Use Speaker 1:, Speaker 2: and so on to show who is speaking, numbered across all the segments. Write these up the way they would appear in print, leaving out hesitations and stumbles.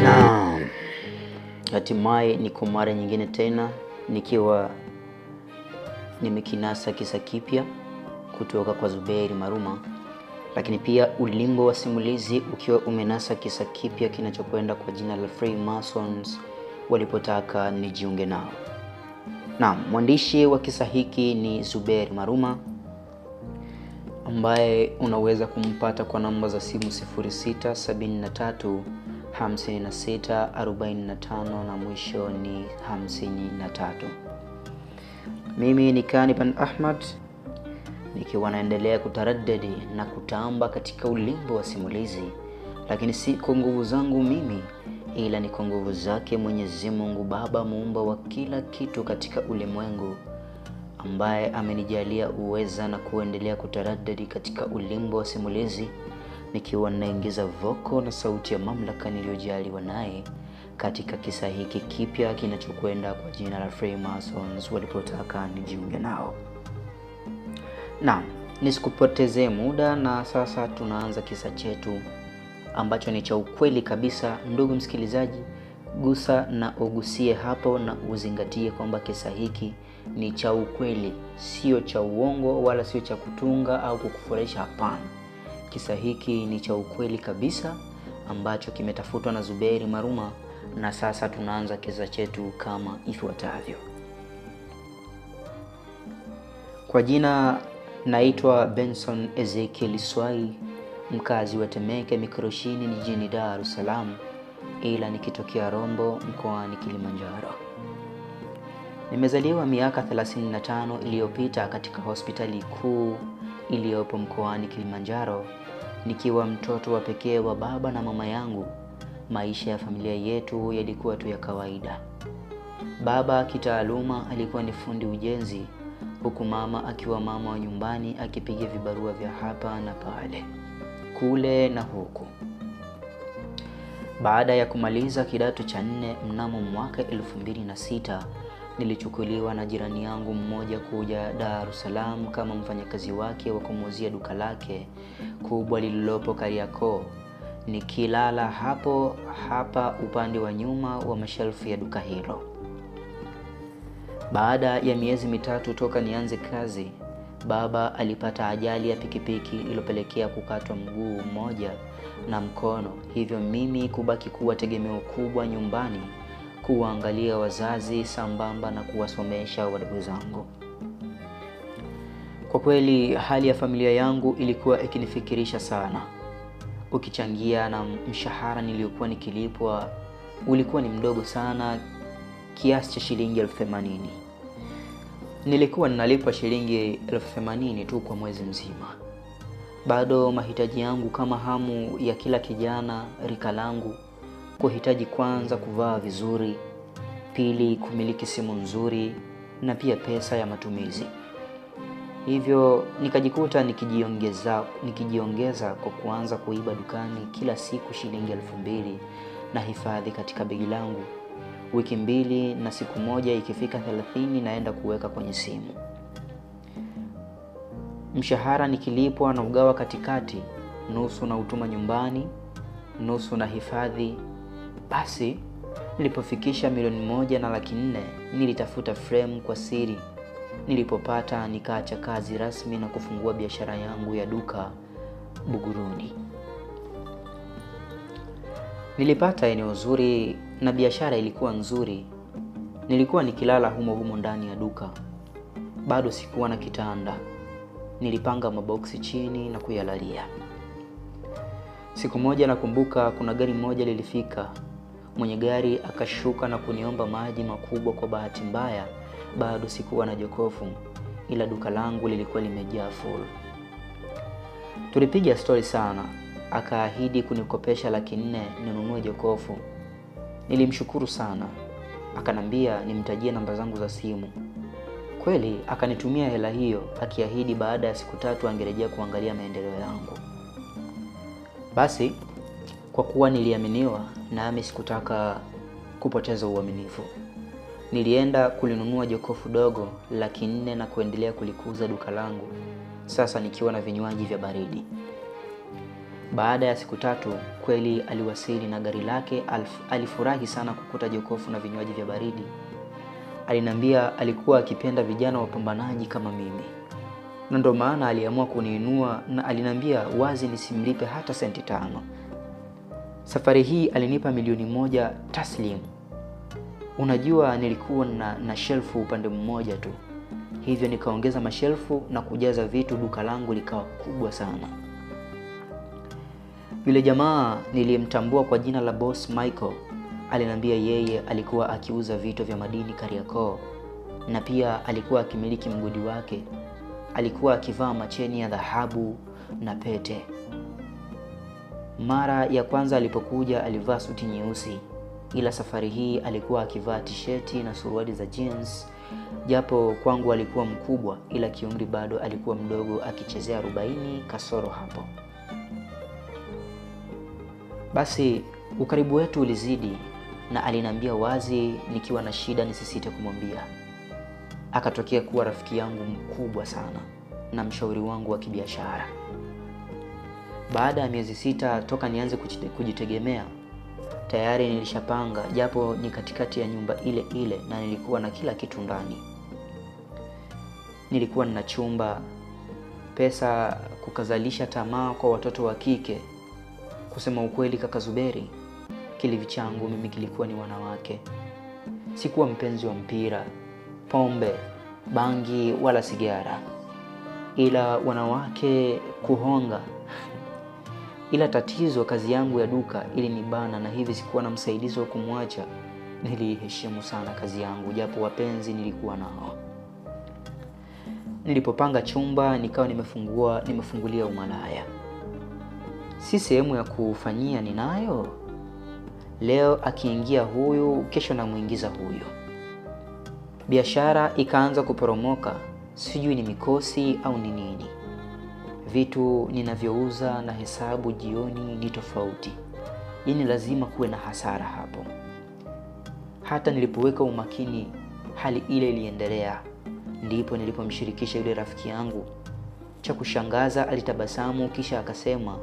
Speaker 1: Na hatimaye niko mara nyingine tena nikiwa nimekinasa kisa kipya kutoka kwa Zuberi Maruma, lakini pia ulimbo wa simulizi ukiwa umenasa kisa kipya kinachokwenda kwa jina la Freemasons walipotaka nijiunge nao. Na mwandishi wa kisa hiki ni Zuberi Maruma, ambaye unaweza kumpata kwa namba za simu 0673 56 45 na mwisho ni 53. Mimi ni Kanipan Ahmad, nikiwa naendelea kutaraddadi na kutamba katika ulimbo wa simulizi, lakini si kwa nguvu zangu mimi, ila ni kwa nguvu zake Mwenyezi Mungu Baba, muumba wa kila kitu katika ulimwengu, ambaye amenijalia uweza na kuendelea kutaraddadi katika ulimbo wa simulizi, nikiwa naingiza voko na sauti ya mamlaka niliyojaliwa naye katika kisa hiki kipya kinachokwenda kwa jina la Freemasons walipotaka nijiunge nao. Na nisikupotezee muda, na sasa tunaanza kisa chetu ambacho ni cha ukweli kabisa. Ndugu msikilizaji, gusa na ugusie hapo na uzingatie kwamba kisa hiki ni cha ukweli, sio cha uongo wala sio cha kutunga au kukufurahisha, hapana. Kisa hiki ni cha ukweli kabisa ambacho kimetafutwa na Zuberi Maruma, na sasa tunaanza kisa chetu kama ifuatavyo. Kwa jina naitwa Benson Ezekiel Swai, mkazi wa Temeke Mikroshini jijini Dar es Salaam, ila nikitokea Rombo mkoani Kilimanjaro. Nimezaliwa miaka 35 iliyopita katika hospitali kuu iliyopo mkoani Kilimanjaro, nikiwa mtoto wa pekee wa baba na mama yangu. Maisha ya familia yetu yalikuwa tu ya kawaida. Baba kitaaluma alikuwa ni fundi ujenzi, huku mama akiwa mama wa nyumbani akipiga vibarua vya hapa na pale, kule na huku. Baada ya kumaliza kidato cha 4 mnamo mwaka 2006, nilichukuliwa na jirani yangu mmoja kuja Dar es Salaam kama mfanyakazi wake wa kumuuzia duka lake kubwa lililopo Kariakoo, nikilala hapa upande wa nyuma wa mashelfu ya duka hilo. Baada ya miezi mitatu toka nianze kazi, baba alipata ajali ya pikipiki iliyopelekea kukatwa mguu mmoja na mkono, hivyo mimi kubaki kuwa tegemeo kubwa nyumbani, kuangalia wazazi sambamba na kuwasomesha wadogo zangu. Kwa kweli hali ya familia yangu ilikuwa ikinifikirisha sana, ukichangia na mshahara niliokuwa nikilipwa ulikuwa ni mdogo sana, kiasi cha shilingi 80,000. Nilikuwa ninalipwa shilingi 80,000 tu kwa mwezi mzima. Bado mahitaji yangu kama hamu ya kila kijana rika langu, kuhitaji kwanza kuvaa vizuri, pili kumiliki simu nzuri, na pia pesa ya matumizi. Hivyo nikajikuta nikijiongeza kwa kuanza kuiba dukani kila siku shilingi 2,000 na hifadhi katika begi langu. Wiki 2 na siku moja ikifika 30 naenda kuweka kwenye simu. Mshahara nikilipwa na ugawa katikati, nusu na utuma nyumbani, nusu na hifadhi. Basi nilipofikisha 1,400,000 nilitafuta frame kwa siri. Nilipopata nikaacha kazi rasmi na kufungua biashara yangu ya duka Buguruni. Nilipata eneo zuri na biashara ilikuwa nzuri. Nilikuwa nikilala humo ndani ya duka. Bado sikuwa na kitanda. Nilipanga maboksi chini na kuyalalia. Siku moja nakumbuka kuna gari moja lilifika. Mwenye gari akashuka na kuniomba maji makubwa. Kwa bahati mbaya bado sikuwa na jokofu, ila duka langu lilikuwa limejaa full. Tulipiga story sana. Akaahidi kunikopesha 400,000 ninunue jokofu. Nilimshukuru sana. Akanambia nimtajie namba zangu za simu. Kweli akanitumia hela hiyo, akiahidi baada ya siku 3 angerejea kuangalia maendeleo yangu. Basi kwa kuwa niliaminiwa, nami sikutaka kupoteza uaminifu, nilienda kulinunua jokofu dogo 400,000 na kuendelea kulikuza duka langu, sasa nikiwa na vinywaji vya baridi. Baada ya siku 3 kweli aliwasili na gari lake. Alifurahi sana kukuta jokofu na vinywaji vya baridi. Aliniambia alikuwa akipenda vijana wapambanaji kama mimi, na ndio maana aliamua kuniinua, na aliniambia wazi nisimlipe hata senti 5. Safari hii alinipa milioni 1 taslimu. Unajua nilikuwa na shelfu upande mmoja tu, hivyo nikaongeza mashelfu na kujaza vitu. Duka langu likawa kubwa sana. Yule jamaa nilimtambua kwa jina la Boss Michael aliniambia yeye alikuwa akiuza vitu vya madini Kariakoo, na pia alikuwa akimiliki mgodi wake. Alikuwa akivaa macheni ya dhahabu na pete. Mara ya kwanza alipokuja alivaa suti nyeusi, ila safari hii alikuwa akivaa t-shirti na suruali za jeans. Japo kwangu alikuwa mkubwa, ila kiumri bado alikuwa mdogo, akichezea 40 kasoro hapo. Basi ukaribu wetu ulizidi, na aliniambia wazi nikiwa na shida nisisite kumwambia. Akatokea kuwa rafiki yangu mkubwa sana na mshauri wangu wa kibiashara. Baada ya miezi 6 toka nianze kujitegemea, tayari nilishapanga, japo ni katikati ya nyumba ile ile, na nilikuwa na kila kitu ndani. Nilikuwa na chumba, pesa, kukazalisha tamaa kwa watoto wa kike. Kusema ukweli kaka Zuberi, kilivi changu mimi kilikuwa ni wanawake. Sikuwa mpenzi wa mpira, pombe, bangi wala sigara, ila wanawake, kuhonga. Ila tatizo, kazi yangu ya duka ili nibana, na hivi sikuwa na msaidizi wa kumwacha. Niliheshimu sana kazi yangu, japo wapenzi nilikuwa nao. Nilipopanga chumba nikawa nimefungulia umalaya. Si sehemu ya kufanyia ninayo. Leo akiingia huyu, kesho namuingiza huyo. Biashara ikaanza kuporomoka. Sijui ni mikosi au ni nini. Vitu ninavyouza na hesabu jioni ni tofauti. Yaani lazima kuwe na hasara hapo. Hata nilipoweka umakini, hali ile iliendelea. Ndipo nilipomshirikisha yule rafiki yangu. Cha kushangaza alitabasamu, kisha akasema,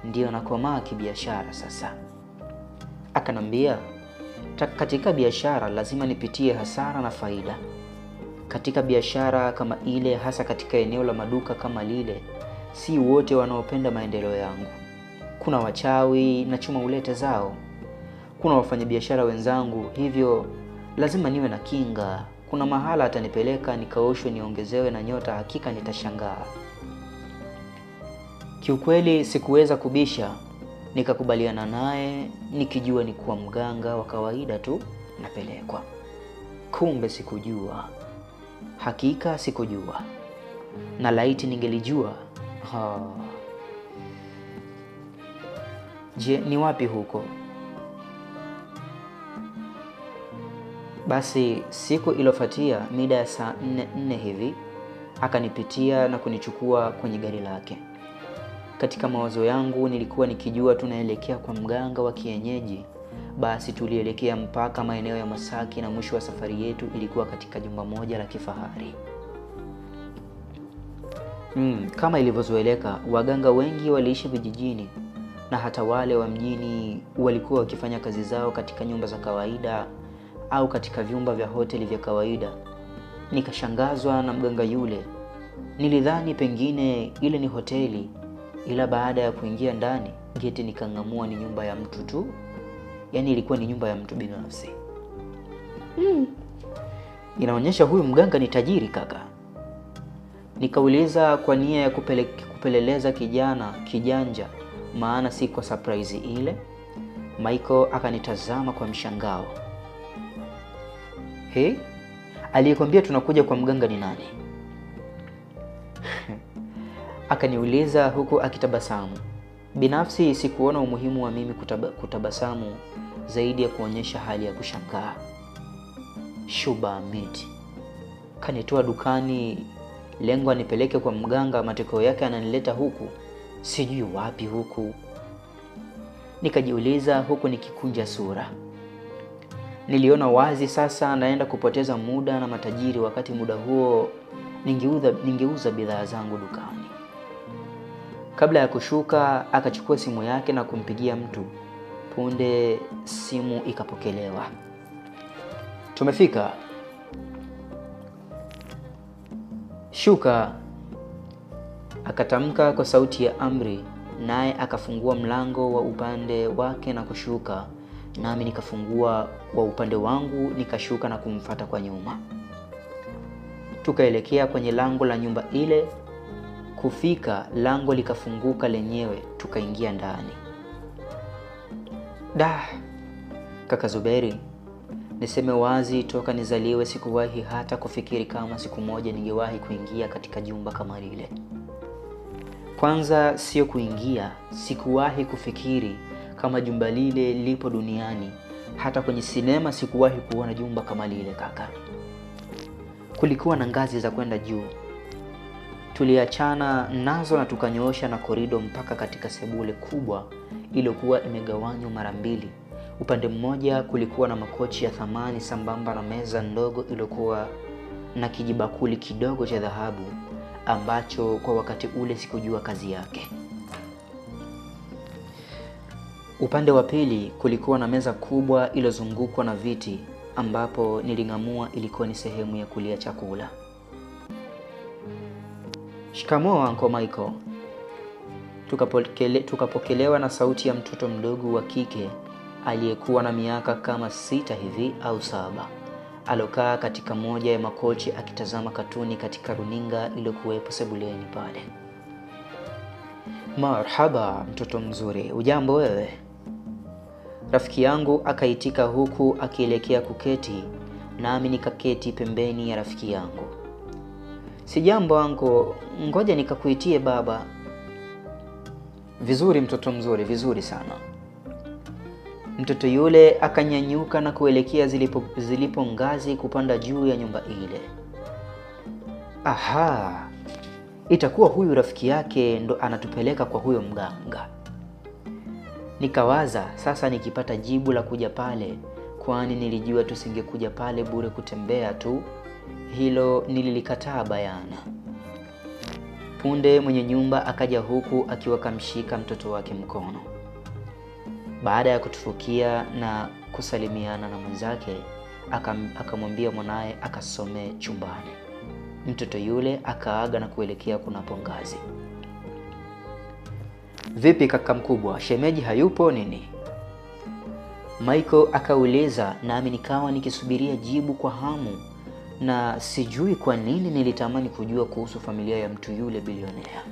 Speaker 1: ndio nakomaa kibiashara sasa. Akanambia, katika biashara lazima nipitie hasara na faida. Katika biashara kama ile, hasa katika eneo la maduka kama lile, si wote wanaopenda maendeleo yangu. Kuna wachawi na chuma ulete zao. Kuna wafanyabiashara wenzangu, hivyo lazima niwe na kinga. Kuna mahala atanipeleka nikaoshwe, niongezewe na nyota, hakika nitashangaa. Kiukweli sikuweza kubisha, nikakubaliana naye nikijua ni kuwa mganga wa kawaida tu napelekwa. Kumbe sikujua. Hakika sikujua. Na laiti ningelijua. Je, ni wapi huko? Basi siku iliyofuatia mida ya saa 4 hivi akanipitia na kunichukua kwenye gari lake. Katika mawazo yangu nilikuwa nikijua tunaelekea kwa mganga wa kienyeji. Basi tulielekea mpaka maeneo ya Masaki, na mwisho wa safari yetu ilikuwa katika jumba moja la kifahari. Kama ilivyozoeleka, waganga wengi waliishi vijijini, na hata wale wa mjini walikuwa wakifanya kazi zao katika nyumba za kawaida au katika vyumba vya hoteli vya kawaida. Nikashangazwa na mganga yule. Nilidhani pengine ile ni hoteli, ila baada ya kuingia ndani geti nikang'amua ni nyumba ya mtu tu. Yaani ilikuwa ni nyumba ya mtu binafsi. Inaonyesha huyu mganga ni tajiri kaka. Nikauliza kwa nia ya kupeleleza kijanja, maana si kwa surprise ile. Michael akanitazama kwa mshangao. Aliyekwambia tunakuja kwa mganga ni nani? Akaniuliza huku akitabasamu. Binafsi sikuona umuhimu wa mimi kutabasamu zaidi ya kuonyesha hali ya kushangaa. Shuba miti. Kanitoa dukani, lengo anipeleke kwa mganga, matokeo yake ananileta huku. Sijui wapi huku. Nikajiuliza huku nikikunja sura. Niliona wazi sasa naenda kupoteza muda na matajiri, wakati muda huo ningeuza bidhaa zangu dukani. Kabla ya kushuka, akachukua simu yake na kumpigia mtu. Punde simu ikapokelewa. Tumefika. Shuka, akatamka kwa sauti ya amri, naye akafungua mlango wa upande wake na kushuka, nami nikafungua wa upande wangu nikashuka na kumfuata kwa nyuma. Tukaelekea kwenye lango la nyumba ile. Kufika, lango likafunguka lenyewe, tukaingia ndani. Kaka Zuberi, niseme wazi, toka nizaliwe sikuwahi hata kufikiri kama siku moja ningewahi kuingia katika jumba kama lile. Kwanza sio kuingia, sikuwahi kufikiri kama jumba lile lipo duniani. Hata kwenye sinema sikuwahi kuona jumba kama lile kaka. Kulikuwa na ngazi za kwenda juu. Tuliachana nazo na tukanyoosha na korido mpaka katika sebule kubwa iliyokuwa imegawanywa mara mbili. Upande mmoja kulikuwa na makochi ya thamani sambamba na meza ndogo iliyokuwa na kijibakuli kidogo cha dhahabu ambacho kwa wakati ule sikujua kazi yake. Upande wa pili kulikuwa na meza kubwa iliyozungukwa na viti ambapo niling'amua ilikuwa ni sehemu ya kulia chakula. Shikamoo Uncle Michael. Tukapokelewa na sauti ya mtoto mdogo wa kike aliyekuwa na miaka kama 6 hivi au 7. Alokaa katika moja ya makochi akitazama katuni katika runinga iliyokuwepo sebuleni pale. Marhaba mtoto mzuri, ujambo wewe? Rafiki yangu akaitika huku akielekea kuketi, nami nikaketi pembeni ya rafiki yangu. Sijambo anko, ngoja nikakuitie baba. Vizuri mtoto mzuri, vizuri sana. Mtoto yule akanyanyuka na kuelekea zilipo ngazi kupanda juu ya nyumba ile. Aha, itakuwa huyu rafiki yake ndo anatupeleka kwa huyo mganga. Nikawaza sasa nikipata jibu la kuja pale, kwani nilijua tusingekuja pale bure kutembea tu. Hilo nililikataa bayana. Punde mwenye nyumba akaja huku akiwa kamshika mtoto wake mkono. Baada ya kutufukia na kusalimiana na mwenzake, akamwambia mwanae akasome chumbani. Mtoto yule akaaga na kuelekea kunapo ngazi. Vipi kaka mkubwa, shemeji hayupo nini? Michael akauliza, nami nikawa nikisubiria jibu kwa hamu, na sijui kwa nini nilitamani kujua kuhusu familia ya mtu yule bilionea.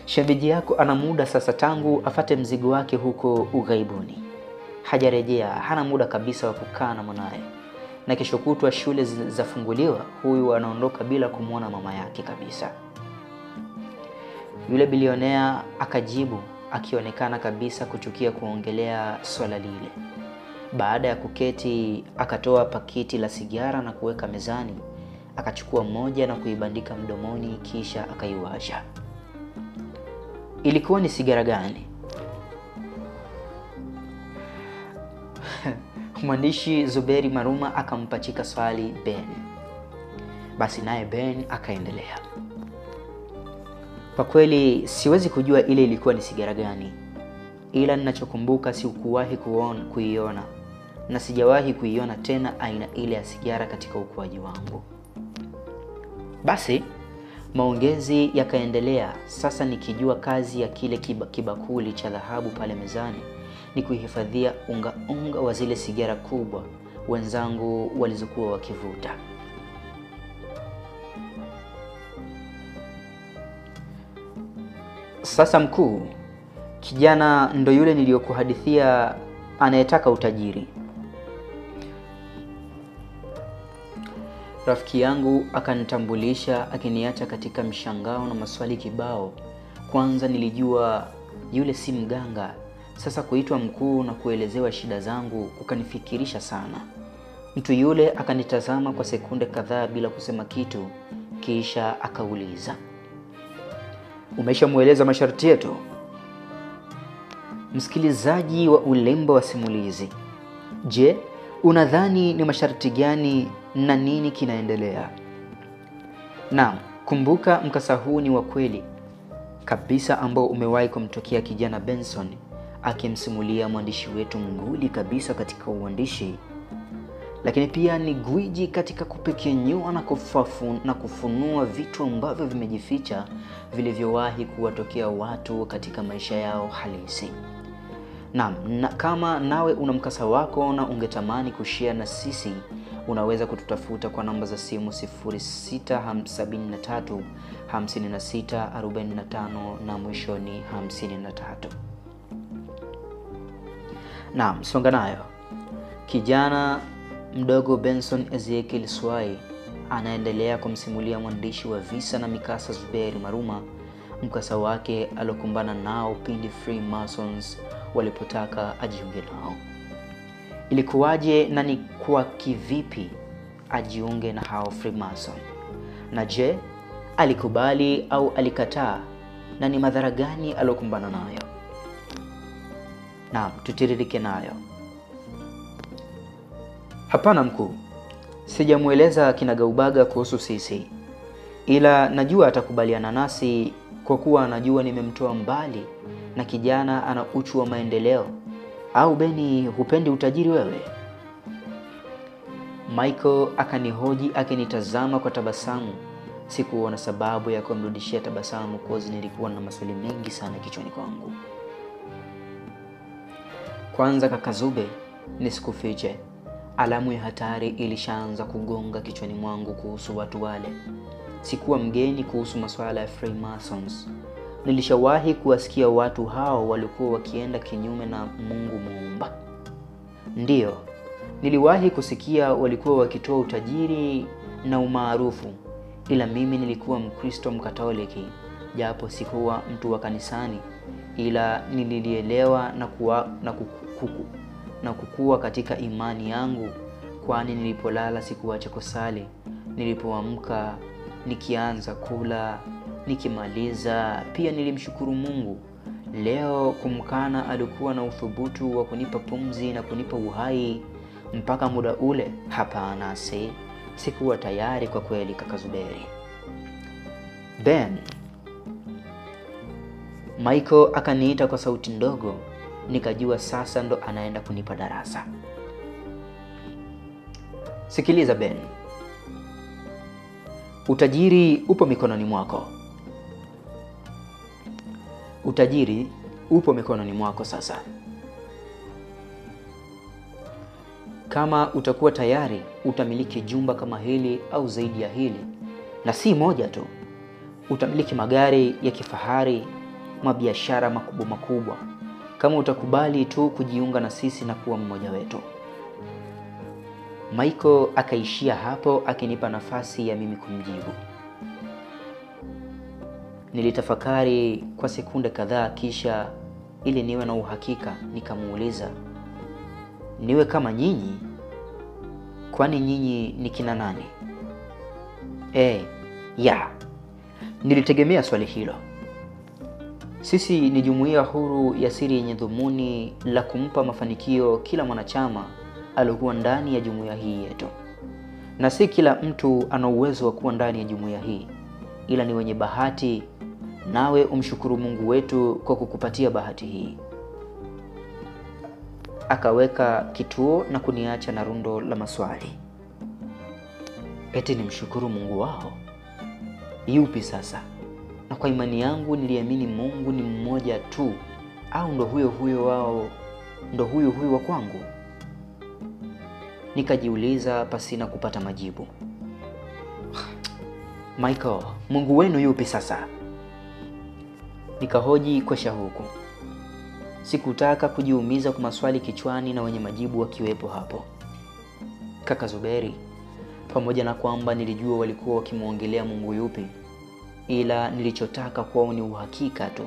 Speaker 1: Shemeji yako ana muda sasa tangu afate mzigo wake huko ughaibuni. Hajarejea, hana muda kabisa wa kukaa na mwanae. Na kesho kutwa shule zafunguliwa, huyu anaondoka bila kumwona mama yake kabisa. Yule bilionea akajibu akionekana kabisa kuchukia kuongelea swala lile. Baada ya kuketi akatoa pakiti la sigara na kuweka mezani. Akachukua moja na kuibandika mdomoni kisha akaiwasha. Ilikuwa ni sigara gani? Mwandishi Zuberi Maruma akampachika swali Ben. Basi naye Ben akaendelea. Kwa kweli siwezi kujua ile ilikuwa ni sigara gani. Ila ninachokumbuka sikuwahi kuiona na sijawahi kuiona tena aina ile ya sigara katika ukuaji wangu. Basi maongezi yakaendelea. Sasa nikijua kazi ya kile kibakuli cha dhahabu pale mezani ni kuhifadhia unga wa zile sigara kubwa wenzangu walizokuwa wakivuta. Sasa mkuu, kijana ndo yule niliyokuhadithia anayetaka utajiri. Rafiki yangu akanitambulisha akiniacha katika mshangao na maswali kibao. Kwanza nilijua yule si mganga. Sasa kuitwa mkuu na kuelezewa shida zangu kukanifikirisha sana. Mtu yule akanitazama kwa sekunde kadhaa bila kusema kitu, kisha akauliza, umeshamueleza masharti yetu? Msikilizaji wa Ulembo wa Simulizi, je, unadhani ni masharti gani na nini kinaendelea? Naam, Kumbuka mkasa huu ni wa kweli kabisa ambao umewahi kumtokea kijana Benson, akimsimulia mwandishi wetu nguli kabisa katika uandishi, lakini pia ni gwiji katika kupekenyua na kufunua vitu ambavyo vimejificha vilivyowahi kuwatokea watu katika maisha yao halisi. Na kama nawe una mkasa wako na ungetamani kushare na sisi, unaweza kututafuta kwa namba za simu 0673 56 45 na mwisho ni 53. Naam, songa nayo. Kijana mdogo Benson Ezekiel Swai anaendelea kumsimulia mwandishi wa visa na mikasa Zuberi Maruma mkasa wake alokumbana nao pindi Freemasons walipotaka ajiunge nao. Ilikuwaje na ni kwa kivipi ajiunge na hao Freemason? Na je, alikubali au alikataa, na ni madhara gani alokumbana nayo? Naam, tutiririke nayo. Hapana mkuu, sijamueleza kinagaubaga kuhusu sisi, ila najua atakubaliana nasi kwa kuwa anajua nimemtoa mbali na kijana ana uchu wa maendeleo. Au Beni, hupendi utajiri wewe? Michael akanihoji akinitazama kwa tabasamu. Sikuona sababu ya kumrudishia tabasamu kwa sababu nilikuwa na maswali mengi sana kichwani kwangu. Kwanza kaka Zube, nisikufiche, alamu ya hatari ilishaanza kugonga kichwani mwangu kuhusu watu wale. Sikuwa mgeni kuhusu masuala ya Freemasons. Nilishawahi kuwasikia watu hao walikuwa wakienda kinyume na Mungu Muumba. Ndiyo, niliwahi kusikia walikuwa wakitoa utajiri na umaarufu, ila mimi nilikuwa Mkristo Mkatoliki, japo sikuwa mtu wa kanisani, ila nililielewa na kukua katika imani yangu, kwani nilipolala sikuacha kusali, nilipoamka nikianza kula, nikimaliza pia nilimshukuru Mungu. Leo kumkana alikuwa na uthubutu wa kunipa pumzi na kunipa uhai mpaka muda ule? Hapana, sikuwa tayari kwa kweli kaka Zuberi. Ben, Michael akaniita kwa sauti ndogo, nikajua sasa ndo anaenda kunipa darasa. Sikiliza Ben, utajiri upo mikononi mwako. Utajiri upo mikononi mwako sasa. Kama utakuwa tayari, utamiliki jumba kama hili au zaidi ya hili, na si moja tu. Utamiliki magari ya kifahari, mabiashara makubwa makubwa, kama utakubali tu kujiunga na sisi na kuwa mmoja wetu. Michael akaishia hapo akinipa nafasi ya mimi kumjibu. Nilitafakari kwa sekunde kadhaa, kisha ili niwe na uhakika nikamuuliza, niwe kama nyinyi? Kwani nyinyi ni kina nani? Nilitegemea swali hilo. Sisi ni jumuiya huru ya siri yenye dhumuni la kumpa mafanikio kila mwanachama alikuwa ndani ya jumuiya hii yetu. Na si kila mtu ana uwezo wa kuwa ndani ya jumuiya hii, ila ni wenye bahati, nawe umshukuru Mungu wetu kwa kukupatia bahati hii. Akaweka kituo na kuniacha na rundo la maswali. Eti nimshukuru Mungu wao? Yupi sasa? Na kwa imani yangu niliamini Mungu ni mmoja tu, au ndo huyo wao, ndo huyo wa kwangu? Nikajiuliza pasina kupata majibu. Michael, Mungu wenu yupi sasa? Nikahoji kwa shauku. Sikutaka kujiumiza kwa maswali kichwani na wenye majibu wakiwepo hapo. Kaka Zuberi, pamoja na kwamba nilijua walikuwa wakimuongelea Mungu yupi, ila nilichotaka kwao ni uhakika tu.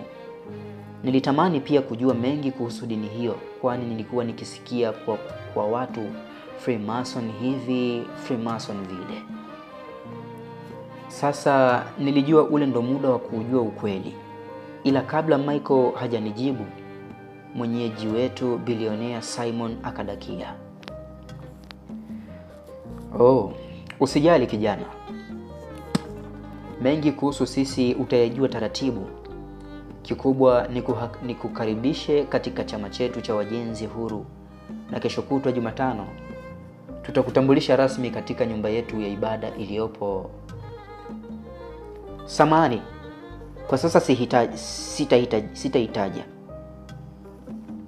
Speaker 1: Nilitamani pia kujua mengi kuhusu dini hiyo, kwani nilikuwa nikisikia kwa watu Freemason hivi, Freemason vile. Sasa nilijua ule ndo muda wa kujua ukweli. Ila kabla Michael hajanijibu, mwenyeji wetu bilionea Simon akadakia. Usijali kijana. Mengi kuhusu sisi utayajua taratibu. Kikubwa ni kukaribishe katika chama chetu cha wajenzi huru, na kesho kutwa Jumatano tutakutambulisha rasmi katika nyumba yetu ya ibada iliyopo. Samahani, kwa sasa sitahitaji.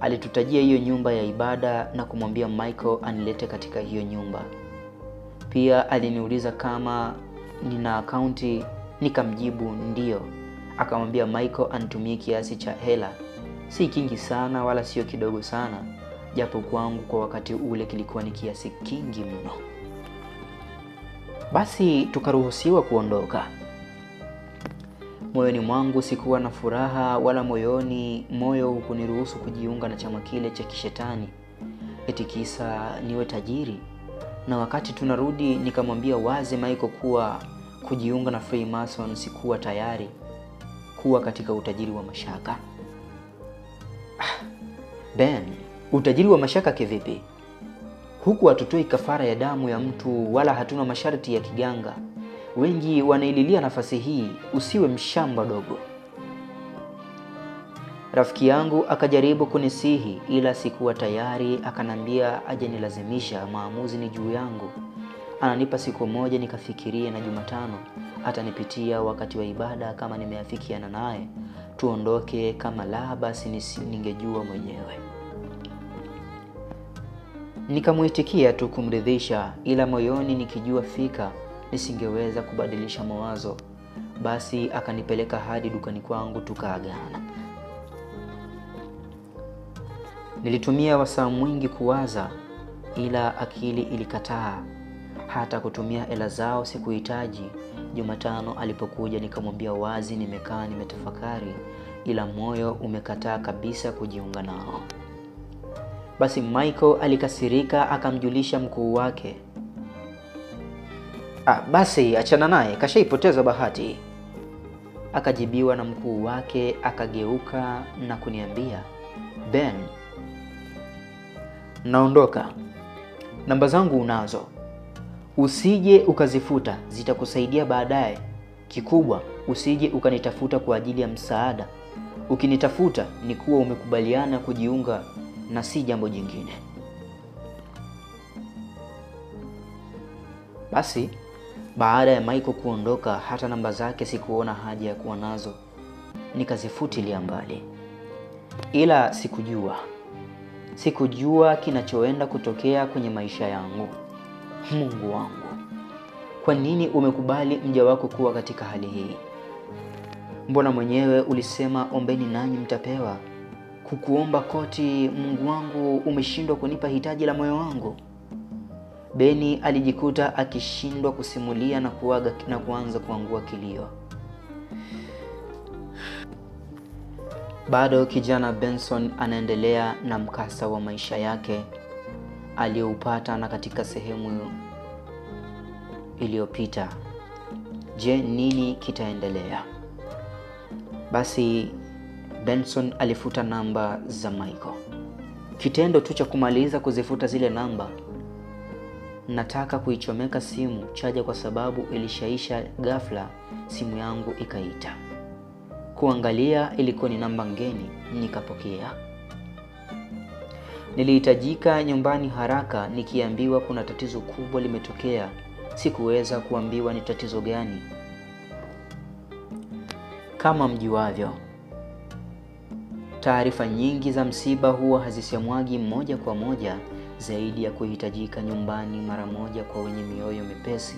Speaker 1: Alitutajia hiyo nyumba ya ibada na kumwambia Michael anilete katika hiyo nyumba. Pia aliniuliza kama nina akaunti, nikamjibu ndio. Akamwambia Michael anitumie kiasi cha hela, si kingi sana wala sio kidogo sana, japo kwangu kwa wakati ule kilikuwa ni kiasi kingi mno. Basi tukaruhusiwa kuondoka. Moyoni mwangu sikuwa na furaha, wala moyo hukuniruhusu kujiunga na chama kile cha kishetani eti kisa niwe tajiri. Na wakati tunarudi nikamwambia wazi Michael kuwa kujiunga na Freemason sikuwa tayari kuwa katika utajiri wa mashaka. Ben, utajiri wa mashaka kivipi? Huku hatutoi kafara ya damu ya mtu wala hatuna masharti ya kiganga. Wengi wanaililia nafasi hii, usiwe mshamba dogo. Rafiki yangu akajaribu kunisihi ila sikuwa tayari. Akanambia aje nilazimisha, maamuzi ni juu yangu. Ananipa siku moja nikafikirie, na Jumatano atanipitia wakati wa ibada. Kama nimeafikiana naye tuondoke, kama la basi ningejua mwenyewe. Nikamuitikia tu kumridhisha, ila moyoni nikijua fika nisingeweza kubadilisha mawazo. Basi akanipeleka hadi dukani kwangu tukaagana. Nilitumia wasaa mwingi kuwaza, ila akili ilikataa. Hata kutumia hela zao sikuhitaji. Jumatano alipokuja nikamwambia wazi nimekaa nimetafakari, ila moyo umekataa kabisa kujiunga nao. Basi Michael alikasirika, akamjulisha mkuu wake. Basi achana naye, kashaipoteza bahati. Akajibiwa na mkuu wake. Akageuka na kuniambia, Ben, naondoka. Namba zangu unazo, usije ukazifuta, zitakusaidia baadaye. Kikubwa usije ukanitafuta kwa ajili ya msaada. Ukinitafuta ni kuwa umekubaliana kujiunga na si jambo jingine. Basi baada ya Michael kuondoka, hata namba zake sikuona haja ya kuwa nazo, nikazifutilia mbali. Ila sikujua kinachoenda kutokea kwenye maisha yangu. Mungu wangu, kwa nini umekubali mja wako kuwa katika hali hii? Mbona mwenyewe ulisema ombeni nanyi mtapewa? Kukuomba koti, Mungu wangu, umeshindwa kunipa hitaji la moyo wangu. Beni alijikuta akishindwa kusimulia na kuaga na kuanza kuangua kilio. Bado kijana Benson anaendelea na mkasa wa maisha yake aliyoupata na katika sehemu iliyopita. Je, nini kitaendelea? Basi Benson alifuta namba za Michael. Kitendo tu cha kumaliza kuzifuta zile namba, nataka kuichomeka simu chaja kwa sababu ilishaisha ghafla. Simu yangu ikaita. Kuangalia ilikuwa ni namba ngeni, nikapokea. Nilihitajika nyumbani haraka nikiambiwa kuna tatizo kubwa limetokea. Sikuweza kuambiwa ni tatizo gani. Kama mjuavyo, taarifa nyingi za msiba huwa hazisemwagi moja kwa moja, zaidi ya kuhitajika nyumbani mara moja kwa wenye mioyo mepesi.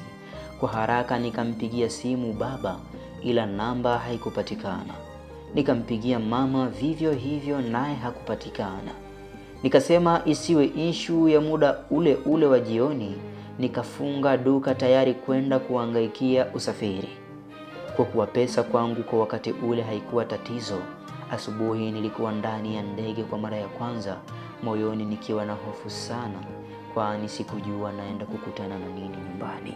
Speaker 1: Kwa haraka nikampigia simu baba, ila namba haikupatikana. Nikampigia mama vivyo hivyo, naye hakupatikana. Nikasema isiwe issue ya muda ule wa jioni. Nikafunga duka tayari kwenda kuhangaikia usafiri. Kwa kuwa pesa kwangu kwa wakati ule haikuwa tatizo. Asubuhi nilikuwa ndani ya ndege kwa mara ya kwanza, moyoni nikiwa na hofu sana, kwani sikujua naenda kukutana na nini nyumbani.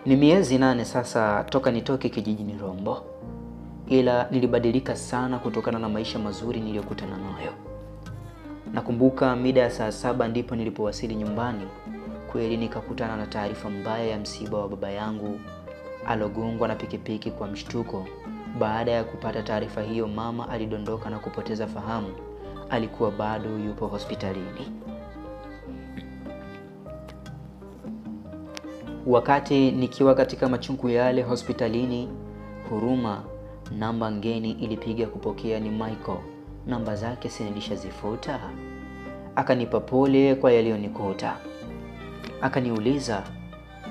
Speaker 1: Ni miezi 8 sasa toka nitoke kijijini Rombo, ila nilibadilika sana kutokana na maisha mazuri niliyokutana nayo. Nakumbuka mida ya saa 7 ndipo nilipowasili nyumbani. Kweli nikakutana na taarifa mbaya ya msiba wa baba yangu alogongwa na pikipiki kwa mshtuko. Baada ya kupata taarifa hiyo, mama alidondoka na kupoteza fahamu. Alikuwa bado yupo hospitalini. Wakati nikiwa katika machungu yale hospitalini, Huruma, namba ngeni ilipiga kupokea ni Michael. Namba zake si nilishazifuta. Akanipa pole kwa yaliyonikuta. Akaniuliza,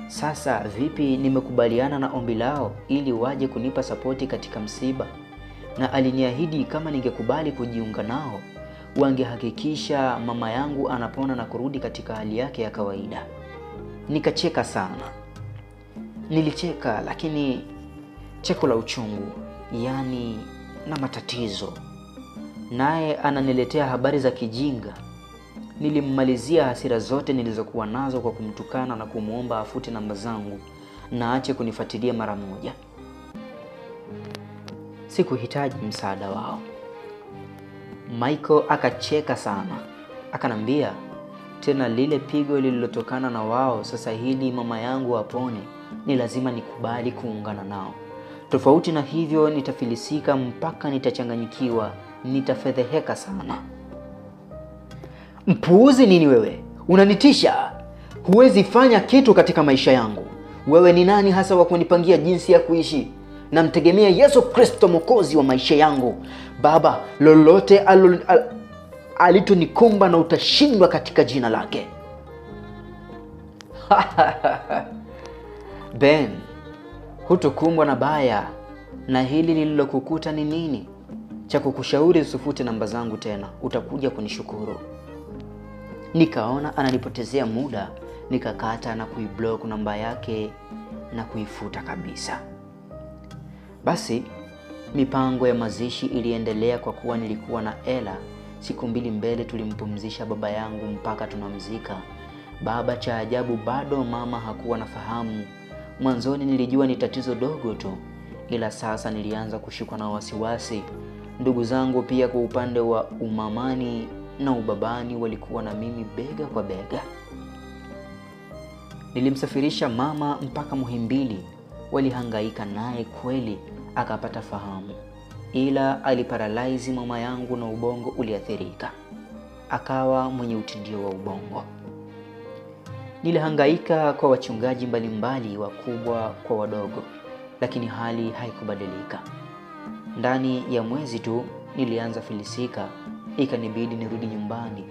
Speaker 1: sasa vipi nimekubaliana na ombi lao ili waje kunipa sapoti katika msiba, na aliniahidi kama ningekubali kujiunga nao wangehakikisha mama yangu anapona na kurudi katika hali yake ya kawaida. Nikacheka sana. Nilicheka lakini cheko la uchungu, yani na matatizo. Naye ananiletea habari za kijinga. Nilimmalizia hasira zote nilizokuwa nazo kwa kumtukana na kumuomba afute namba zangu na aache kunifuatilia mara moja. Sikuhitaji msaada wao. Michael akacheka sana. Akanambia, tena lile pigo lililotokana na wao sasa hili mama yangu apone, ni lazima nikubali kuungana nao. Tofauti na hivyo nitafilisika mpaka nitachanganyikiwa, nitafedheheka sana. Mpuuzi nini wewe? Unanitisha. Huwezi fanya kitu katika maisha yangu. Wewe ni nani hasa wa kunipangia jinsi ya kuishi? Namtegemea Yesu Kristo Mwokozi wa maisha yangu. Baba, lolote alitonikumba na utashindwa katika jina lake. Ben, hutokumbwa na baya. Na hili lililokukuta ni nini? Cha kukushauri usifute namba zangu tena, utakuja kunishukuru. Nikaona ananipotezea muda, nikakata na kuiblock namba yake na kuifuta kabisa. Basi mipango ya mazishi iliendelea kwa kuwa nilikuwa na hela. Siku 2 mbele tulimpumzisha baba yangu mpaka tunamzika. Baba, cha ajabu bado mama hakuwa nafahamu. Mwanzoni nilijua ni tatizo dogo tu, ila sasa nilianza kushikwa na wasiwasi. Ndugu zangu pia kwa upande wa umamani na ubabani walikuwa na mimi bega kwa bega. Nilimsafirisha mama mpaka Muhimbili. Walihangaika naye kweli akapata fahamu, ila aliparalyze mama yangu na ubongo uliathirika. Akawa mwenye utindio wa ubongo. Nilihangaika kwa wachungaji mbalimbali, wakubwa kwa wadogo, lakini hali haikubadilika. Ndani ya mwezi tu nilianza filisika. Ikanibidi nirudi nyumbani.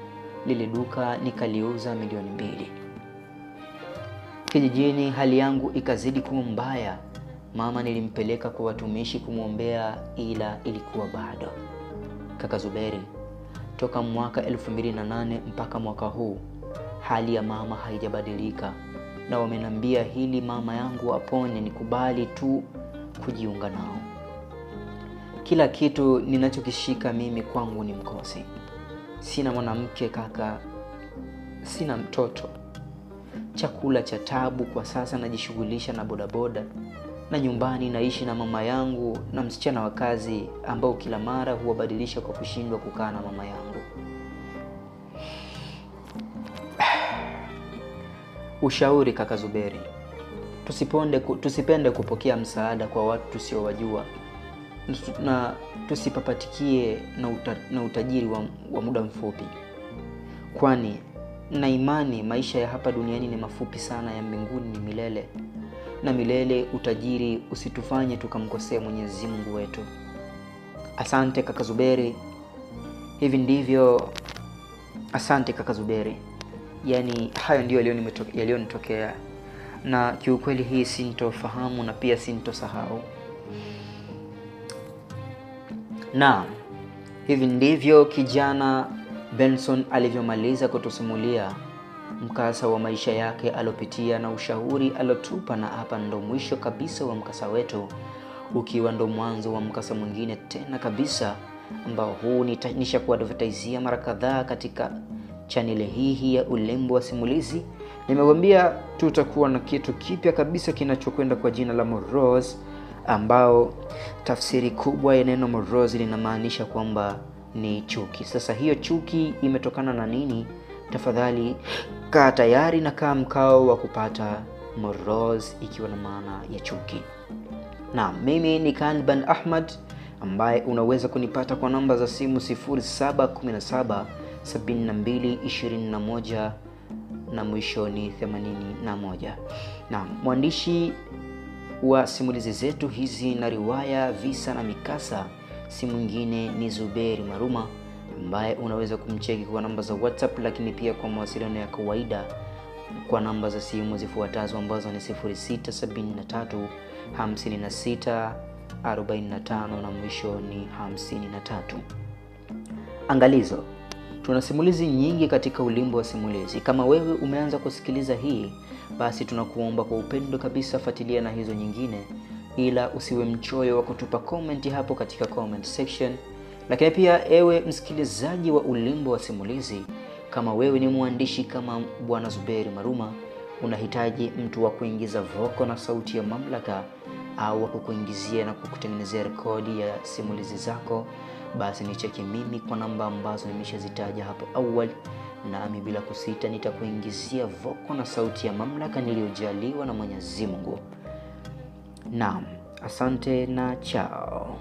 Speaker 1: Lile duka nikaliuza milioni 2. Kijijini hali yangu ikazidi kuwa mbaya. Mama nilimpeleka kwa watumishi kumwombea, ila ilikuwa bado. Kaka Zuberi, toka mwaka 2008 mpaka mwaka huu hali ya mama haijabadilika, na wamenambia hili mama yangu apone nikubali tu kujiunga nao. Kila kitu ninachokishika mimi kwangu ni mkosi. Sina mwanamke kaka, sina mtoto. Chakula cha tabu kwa sasa, najishughulisha na bodaboda, na nyumbani naishi na mama yangu na msichana wa kazi ambao kila mara huwabadilisha kwa kushindwa kukaa na mama yangu. Ushauri kaka Zuberi, tusipende kupokea msaada kwa watu tusiowajua, na tusipapatikie na utajiri wa muda mfupi. Kwani na imani maisha ya hapa duniani ni mafupi sana, ya mbinguni ni milele. Na milele utajiri usitufanye tukamkosea Mwenyezi Mungu wetu. Asante kaka Zuberi. Hivi ndivyo. Asante kaka Zuberi. Yaani hayo ndio yalionitokea, na kiukweli hii sintofahamu na pia sintosahau. Na hivi ndivyo kijana Benson alivyomaliza kutusimulia mkasa wa maisha yake alopitia na ushauri alotupa. Na hapa ndo mwisho kabisa wa mkasa wetu, ukiwa ndo mwanzo wa mkasa mwingine tena kabisa, ambao huu nishakuwa advertise mara kadhaa katika channel hii ya Ulembo wa Simulizi. Nimekwambia tutakuwa na kitu kipya kabisa kinachokwenda kwa jina la Morose, ambao tafsiri kubwa ya neno Morose linamaanisha kwamba ni chuki. Sasa hiyo chuki imetokana na nini? Tafadhali kaa tayari na kaa mkao wa kupata Moroz ikiwa na maana ya chuki. Na mimi ni Kanban Ahmad, ambaye unaweza kunipata kwa namba za simu 0717 72 21 na mwisho ni 81. Na mwandishi wa simulizi zetu hizi na riwaya, visa na mikasa si mwingine ni Zuberi Maruma, ambaye unaweza kumcheki kwa namba za WhatsApp, lakini pia kwa mawasiliano ya kawaida kwa namba za simu zifuatazo ambazo ni 0673 56 45 na mwisho ni 53. Angalizo: tuna simulizi nyingi katika Ulimbo wa Simulizi. Kama wewe umeanza kusikiliza hii, basi tunakuomba kwa upendo kabisa fuatilia na hizo nyingine, ila usiwe mchoyo wa kutupa comment hapo katika comment section. Lakini pia ewe msikilizaji wa Ulimbo wa Simulizi, kama wewe ni mwandishi kama Bwana Zuberi Maruma, unahitaji mtu wa kuingiza voko na sauti ya mamlaka, au kukuingizia na kukutengenezea rekodi ya simulizi zako, basi nicheki mimi kwa namba ambazo nimeshazitaja hapo awali, nami bila kusita nitakuingizia voko na sauti ya mamlaka niliyojaliwa na Mwenyezi Mungu. Naam, asante na chao.